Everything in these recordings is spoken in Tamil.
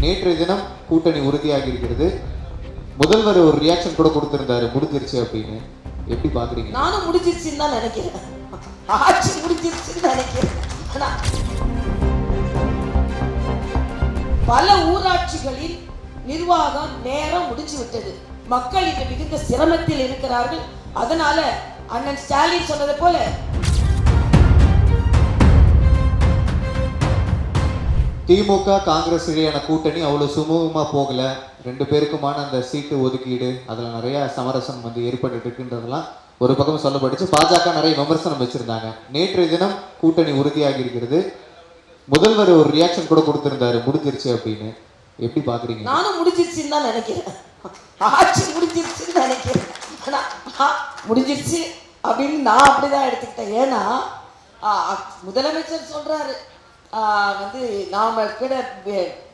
நேற்றைய தினம் கூட்டணி உறுதியாகி இருக்கிறது. முதல்வர் ஒரு ரியாக்ஷன் கூட கொடுத்திருந்தாரு, முடிஞ்சிருச்சு அப்படின்னு. எப்படி பாக்குறீங்க? நானும் முடிஞ்சிருச்சுன்னு தான் நினைக்கிறேன். ஆட்சி முடிஞ்சிருச்சுன்னு நினைக்கிறேன். ஆனா பல ஊராட்சிகளில் நிர்வாகம் நேரம் முடிஞ்சு விட்டது. மக்கள் இன்று மிகுந்த சிரமத்தில் இருக்கிறார்கள். அதனால அண்ணன் ஸ்டாலின் சொன்னது போல திமுக காங்கிரஸ் இடையான கூட்டணி அவ்வளவு சுமூகமா போகல. 2 பேருக்குமான அந்த சீட்டு ஒதுக்கீடு அதுல நிறைய சமரசம் ஏற்பட்டு இருக்குன்றதெல்லாம் ஒரு பக்கம் சொல்லப்பட்டுச்சு. பாஜக நிறைய விமர்சனம் வச்சிருந்தாங்க. நேற்றைய தினம் கூட்டணி உறுதியாகி இருக்கிறது. முதல்வர் ஒரு ரியாக்ஷன் கூட கொடுத்திருந்தாரு, முடிஞ்சிருச்சு அப்படின்னு. எப்படி பாக்குறீங்க? நானும் முடிஞ்சிருச்சுன்னு தான் நினைக்கிறேன். ஆட்சி முடிஞ்சிருச்சுன்னு நினைக்கிறேன். ஆனா முடிஞ்சிருச்சு அப்படின்னு நான் அப்படிதான் எடுத்துக்கிட்டேன். ஏன்னா முதலமைச்சர் சொல்றாரு நாம கிட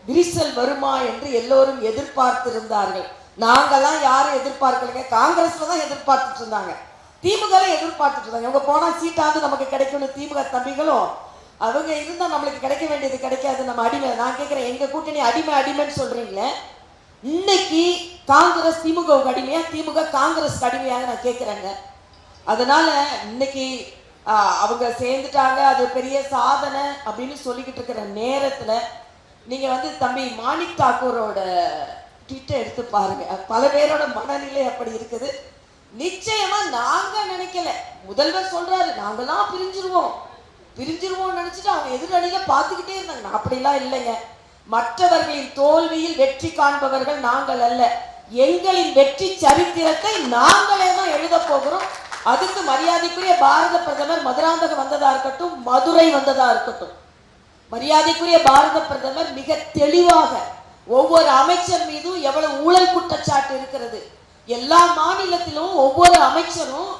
விரிசல் வருமா என்று எல்லோரும் எதிர்பார்த்திருந்தார்கள். நாங்கெல்லாம் யாரும் எதிர்பார்க்கலைங்க. காங்கிரஸ்ல தான் எதிர்பார்த்துட்டு இருந்தாங்க, திமுக எதிர்பார்த்துட்டு இருந்தாங்க. இவங்க போனா சீட்டாவது நமக்கு கிடைக்கணும். திமுக தம்பிகளும் அவங்க இருந்தா நம்மளுக்கு கிடைக்க வேண்டியது கிடைக்காது, நம்ம அடிமை. நான் கேட்கிறேன், எங்க கூட்டணி அடிமைன்னு சொல்றீங்களே, இன்னைக்கு காங்கிரஸ் திமுகவுக்கு அடிமையா, திமுக காங்கிரஸ் அடிமையாக நான் கேட்கிறேங்க. அதனால இன்னைக்கு அவங்க சேர்ந்துட்டாங்க, அது பெரிய சாதனை அப்படின்னு சொல்லிக்கிட்டு இருக்கிற நேரத்துல நீங்க தம்பி மாணிக் தாக்கூரோட ட்வீட்டை எடுத்து பாருங்க. பல பேரோட மனநிலை அப்படி இருக்குது. நிச்சயமா நாங்க நினைக்கல. முதல்வர் சொல்றாரு நாங்கெல்லாம் பிரிஞ்சிருவோம் நினைச்சிட்டு அவங்க எதிரணியில பார்த்துக்கிட்டே இருந்தாங்க. அப்படிலாம் இல்லைங்க. மற்றவர்களின் தோல்வியில் வெற்றி காண்பவர்கள் நாங்கள் அல்ல. எங்களின் வெற்றி சரித்திரத்தை நாங்களே தான் எழுத போகிறோம். அதுக்கு மரியாதைக்குரிய பாரத பிரதமர் மதுராந்தகம் வந்ததா இருக்கட்டும், மதுரை வந்ததா இருக்கட்டும், மரியாதைக்குரிய பாரத பிரதமர் மிக தெளிவாக ஒவ்வொரு அமைச்சர் மீதும் எவ்வளவு ஊழல் குற்றச்சாட்டு இருக்கிறது, எல்லா மாநிலத்திலும் ஒவ்வொரு அமைச்சரும்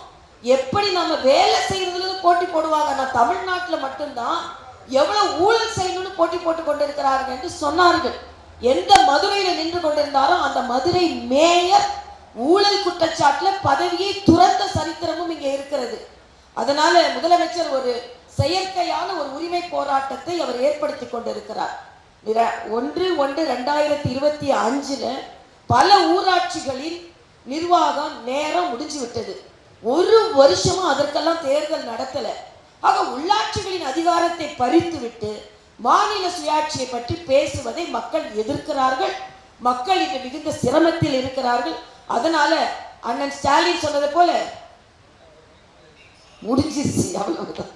எப்படி நம்ம வேலை செய்யறதுல போட்டி போடுவாங்க. நான் தமிழ்நாட்டில் மட்டும்தான் எவ்வளவு ஊழல் செய்யணும்னு போட்டி போட்டு கொண்டிருக்கிறார்கள் என்று சொன்னார்கள். எந்த மதுரையில நின்று கொண்டிருந்தாரோ அந்த மதுரை மேயர் ஊழல் குற்றச்சாட்டுல பதவியை துறந்த சரித்திரமும் இங்கே இருக்கிறது. அதனால முதலமைச்சர் ஒரு செயற்கையான ஒரு உரிமை போராட்டத்தை அவர் ஏற்படுத்தி கொண்டிருக்கிறார். 1/1/2025 பல ஊராட்சிகளில் நிர்வாகம் நேரம் முடிஞ்சு விட்டது. 1 வருஷமா அதற்கெல்லாம் தேர்தல் நடத்தல. ஆக உள்ளாட்சிகளின் அதிகாரத்தை பறித்து விட்டு மாநில சுயாட்சியை பற்றி பேசுவதை மக்கள் எதிர்க்கிறார்கள். மக்கள் இன்று மிகுந்த சிரமத்தில் இருக்கிறார்கள். அதனால அண்ணன் ஸ்டாலின் சொன்னது போல முடிஞ்சிருச்சு, அவ்வளவுதான்.